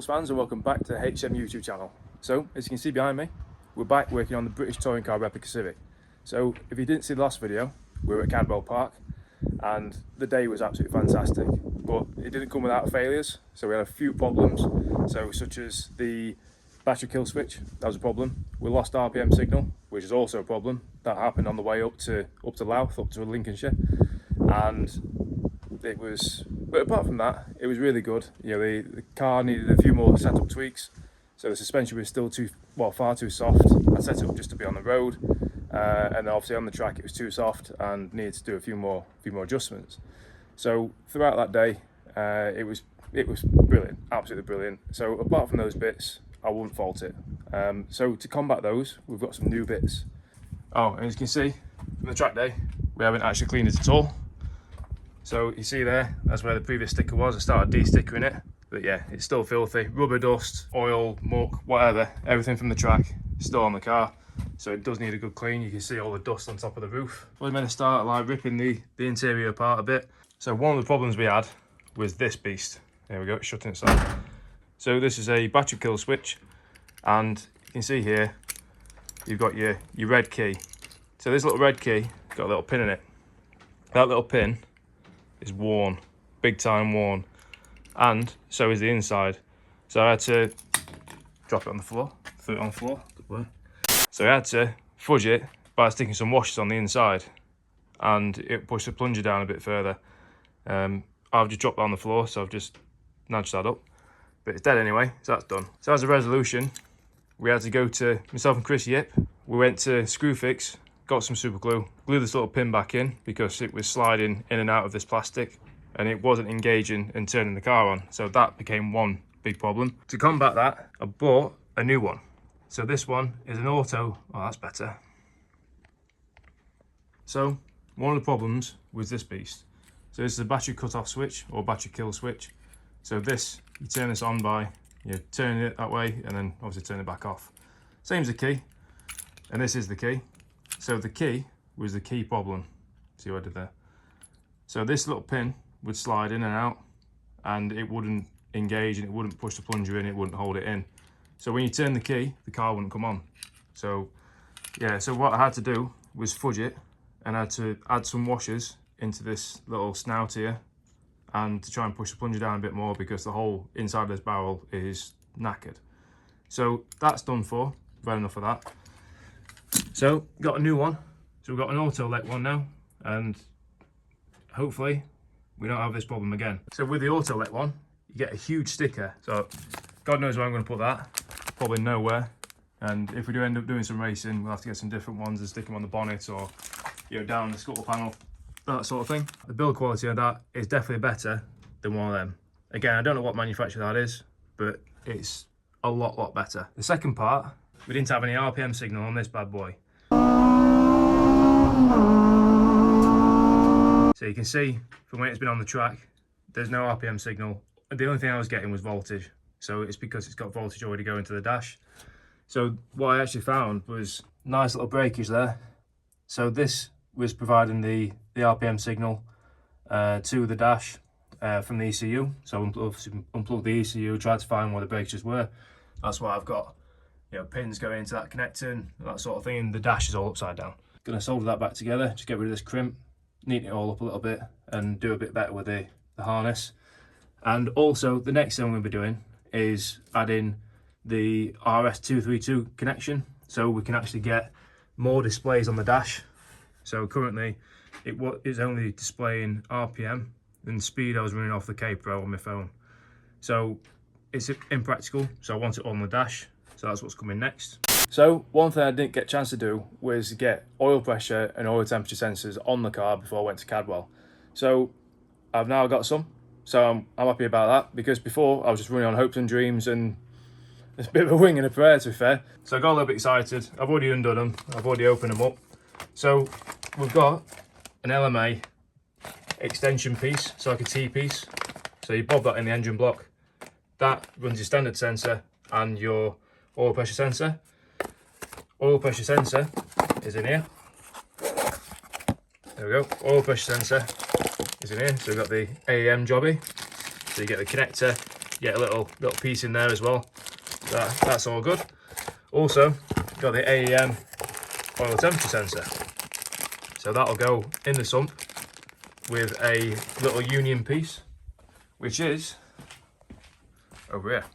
sports fans, and welcome back to the HCM YouTube channel. So, as you can see behind me, we're back working on the British touring car replica Civic. So, if you didn't see the last video, we were at Cadwell Park, and the day was absolutely fantastic. But it didn't come without failures, so we had a few problems. So, such as the battery kill switch, that was a problem. We lost RPM signal, which is also a problem. That happened on the way up to Louth, up to Lincolnshire, and it was. But apart from that, it was really good. You know, the car needed a few more setup tweaks, so the suspension was still far too soft. I set it up just to be on the road, and obviously on the track it was too soft and needed to do a few more adjustments. So throughout that day, it was brilliant, absolutely brilliant. So apart from those bits, I wouldn't fault it. So to combat those, we've got some new bits. Oh, and as you can see from the track day, we haven't actually cleaned it at all. So you see there, that's where the previous sticker was. I started de-stickering it, but yeah, it's still filthy. Rubber dust, oil, muck, whatever, everything from the track is still on the car. So it does need a good clean. You can see all the dust on top of the roof. We're meant to start like ripping the interior apart a bit. So one of the problems we had was this beast. There we go, it's shutting itself. So this is a battery kill switch, and you can see here, you've got your red key. So this little red key got a little pin in it. That little pin is worn, big time worn, and so is the inside. So I had to drop it on the floor, throw it on the floor, good work. So I had to fudge it by sticking some washers on the inside, and it pushed the plunger down a bit further. I've just dropped it on the floor, so I've just nudged that up, but it's dead anyway, so that's done. So as a resolution, we had to go to, myself and Chris Yip, we went to Screwfix, got some super glue, glued this little pin back in because it was sliding in and out of this plastic and it wasn't engaging and turning the car on. So that became one big problem. To combat that, I bought a new one. So this one is an auto, oh that's better. So one of the problems was this beast. So this is a battery cut-off switch or battery kill switch. So this, you turn this on by turning it that way and then obviously turn it back off. Same as the key, and this is the key. So the key was the key problem. See what I did there? So this little pin would slide in and out and it wouldn't engage and it wouldn't push the plunger in, it wouldn't hold it in. So when you turn the key, the car wouldn't come on. So yeah, so what I had to do was fudge it, and I had to add some washers into this little snout here and to try and push the plunger down a bit more because the whole inside of this barrel is knackered. So that's done for, I've had enough of that. So got a new one, so we've got an auto let one now, and hopefully we don't have this problem again. So with the auto let one, you get a huge sticker, so God knows where I'm going to put that, probably nowhere. And if we do end up doing some racing, we'll have to get some different ones and stick them on the bonnet or down the scuttle panel, that sort of thing. The build quality of that is definitely better than one of them. Again, I don't know what manufacturer that is, but it's a lot better. The second part, we didn't have any RPM signal on this bad boy. So you can see from when it's been on the track, there's no RPM signal. The only thing I was getting was voltage. So it's because it's got voltage already going to the dash. So what I actually found was nice little breakage there. So this was providing the RPM signal to the dash from the ECU. So unplugged the ECU, tried to find where the breakages were. That's why I've got pins going into that connector and that sort of thing, and the dash is all upside down. Gonna solder that back together, just get rid of this crimp, neaten it all up a little bit and do a bit better with the harness. And also the next thing I'm gonna be doing is adding the RS232 connection, so we can actually get more displays on the dash. So currently it is only displaying RPM and the speed I was running off the K-Pro on my phone. So it's impractical, so I want it on the dash. So that's what's coming next. So one thing I didn't get a chance to do was get oil pressure and oil temperature sensors on the car before I went to Cadwell. So I've now got some, so I'm happy about that, because before I was just running on hopes and dreams and it's a bit of a wing and a prayer, to be fair. So I got a little bit excited. I've already undone them, I've already opened them up. So we've got an LMA extension piece, so like a T-piece. So you bob that in the engine block. That runs your standard sensor and your oil pressure sensor. Oil pressure sensor is in here. There we go. Oil pressure sensor is in here. So we've got the AEM jobby. So you get the connector get a little piece in there as well. That's all good. Also got the AEM oil temperature sensor, so that'll go in the sump with a little union piece, which is over here.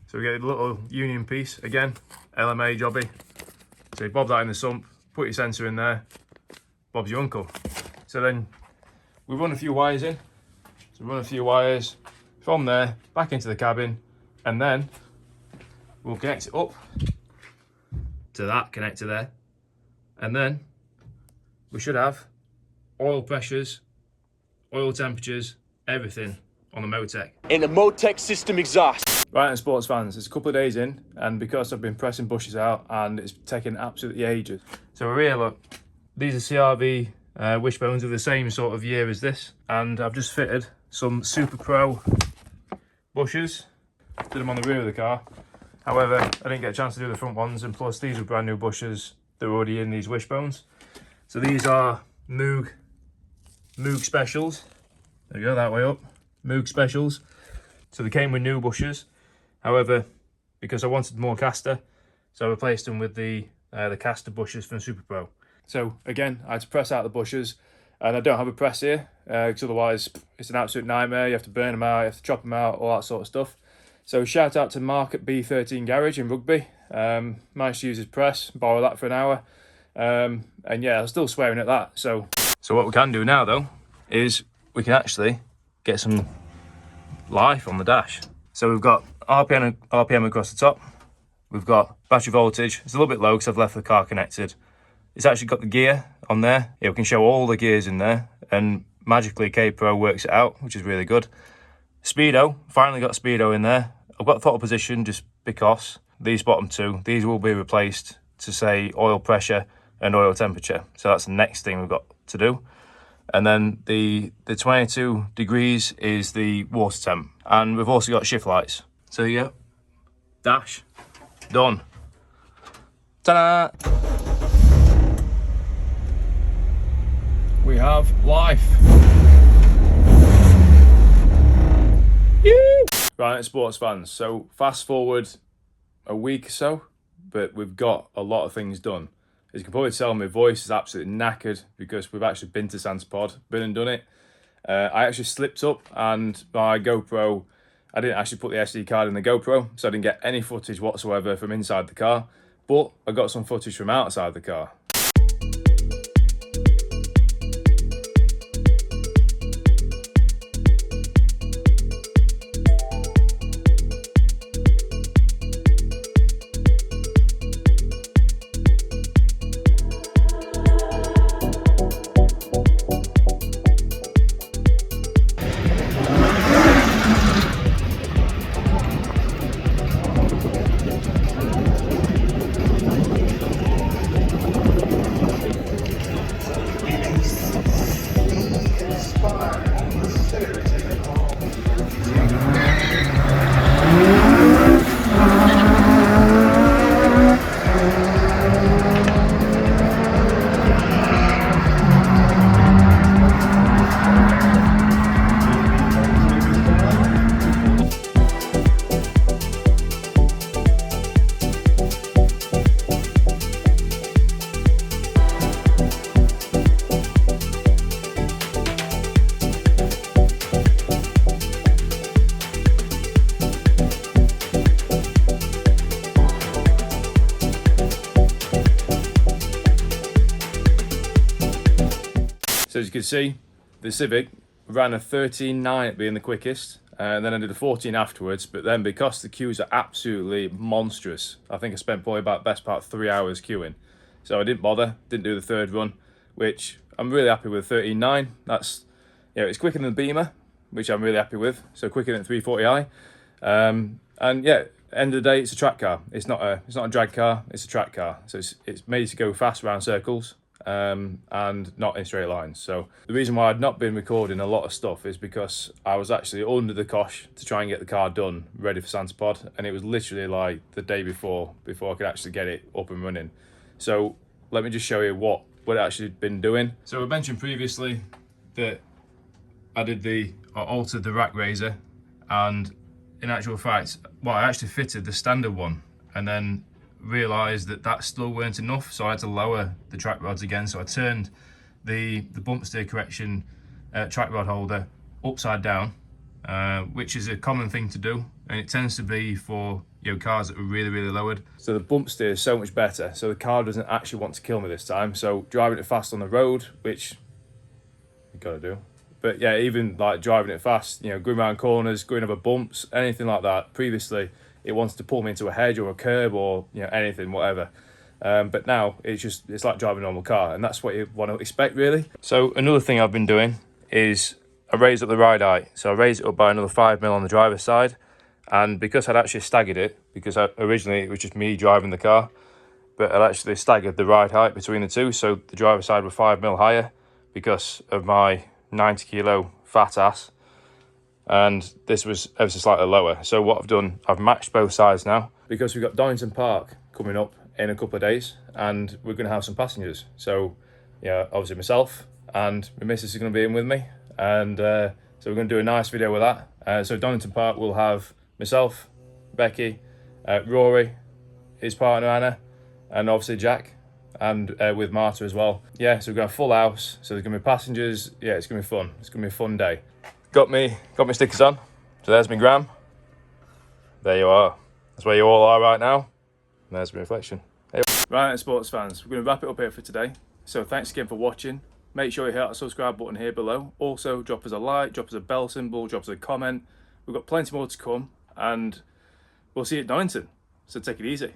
So we get a little union piece, again, LMA jobby. So you bob that in the sump, put your sensor in there, Bob's your uncle. So then we run a few wires in. So we run a few wires from there, back into the cabin, and then we'll connect it up to that connector there. And then we should have oil pressures, oil temperatures, everything on the Motec. In the Motec system exhaust. Right, and sports fans, it's a couple of days in, and because I've been pressing bushes out and it's taken absolutely ages. So we're here, look, these are CRV wishbones of the same sort of year as this, and I've just fitted some Super Pro bushes, did them on the rear of the car. However, I didn't get a chance to do the front ones, and plus these are brand new bushes, they're already in these wishbones. So these are Moog Specials. There we go, that way up, Moog Specials. So they came with new bushes. However, because I wanted more caster, so I replaced them with the caster bushes from Super Pro. So again, I had to press out the bushes, and I don't have a press here, because otherwise it's an absolute nightmare. You have to burn them out, you have to chop them out, all that sort of stuff. So shout out to Mark at B13 Garage in Rugby. Managed to use his press, borrow that for an hour. And yeah, I was still swearing at that. So what we can do now though, is we can actually get some life on the dash. So we've got RPM across the top. We've got battery voltage. It's a little bit low because I've left the car connected. It's actually got the gear on there. Yeah, we can show all the gears in there, and magically K Pro works it out, which is really good. Speedo, finally got speedo in there. I've got throttle position just because these bottom two, these will be replaced to say oil pressure and oil temperature. So that's the next thing we've got to do. And then the 22 degrees is the water temp. And we've also got shift lights. So yeah, dash, done. Ta-da! We have life. Yee! Right, sports fans. So fast forward a week or so, but we've got a lot of things done. As you can probably tell, my voice is absolutely knackered because we've actually been to Sanspod, been and done it. I actually slipped up, and my GoPro, I didn't actually put the SD card in the GoPro, so I didn't get any footage whatsoever from inside the car, but I got some footage from outside the car. So as you can see, the Civic ran a 13.9 at being the quickest, and then I did a 14 afterwards, but then because the queues are absolutely monstrous, I think I spent probably about best part 3 hours queuing. So I didn't bother, didn't do the third run, which I'm really happy with. 13.9, that's, you know, it's quicker than the Beamer, which I'm really happy with, so quicker than 340i. And yeah, end of the day, it's a track car. It's not a drag car, it's a track car. So it's made to go fast around circles. And not in straight lines. So the reason why I'd not been recording a lot of stuff is because I was actually under the cosh to try and get the car done, ready for Sanspod, and it was literally like the day before I could actually get it up and running. So let me just show you what I'd actually been doing. So I mentioned previously that altered the rack raiser, and in actual fact, well, I actually fitted the standard one and then realised that that still weren't enough, so I had to lower the track rods again. So I turned the bump steer correction track rod holder upside down, which is a common thing to do, and it tends to be for cars that are really lowered. So the bump steer is so much better, so the car doesn't actually want to kill me this time. So driving it fast on the road, which you gotta do, but yeah, even like driving it fast, going around corners, going over bumps, anything like that. Previously it wants to pull me into a hedge or a curb or anything, whatever. But now it's like driving a normal car, and that's what you want to expect, really. So another thing I've been doing is I raised up the ride height. So I raised it up by another 5mm on the driver's side, and because I'd actually staggered it, because originally it was just me driving the car, but I'd actually staggered the ride height between the two, so the driver's side was 5mm higher because of my 90 kilo fat ass, and this was ever so slightly lower. So what I've done, I've matched both sides now, because we've got Donington Park coming up in a couple of days, and we're going to have some passengers. So obviously myself and my missus is going to be in with me, and so we're going to do a nice video with that. So Donington Park will have myself, Becky, Rory, his partner Anna, and obviously Jack, and with Marta as well. Yeah, so we've got a full house, so there's going to be passengers. Yeah, it's going to be fun. It's going to be a fun day. Got my stickers on. So there's my gram. There you are. That's where you all are right now. And there's my reflection. Hey. Right, sports fans, we're going to wrap it up here for today. So thanks again for watching. Make sure you hit that subscribe button here below. Also, drop us a like, drop us a bell symbol, drop us a comment. We've got plenty more to come, and we'll see you at Donington. So take it easy.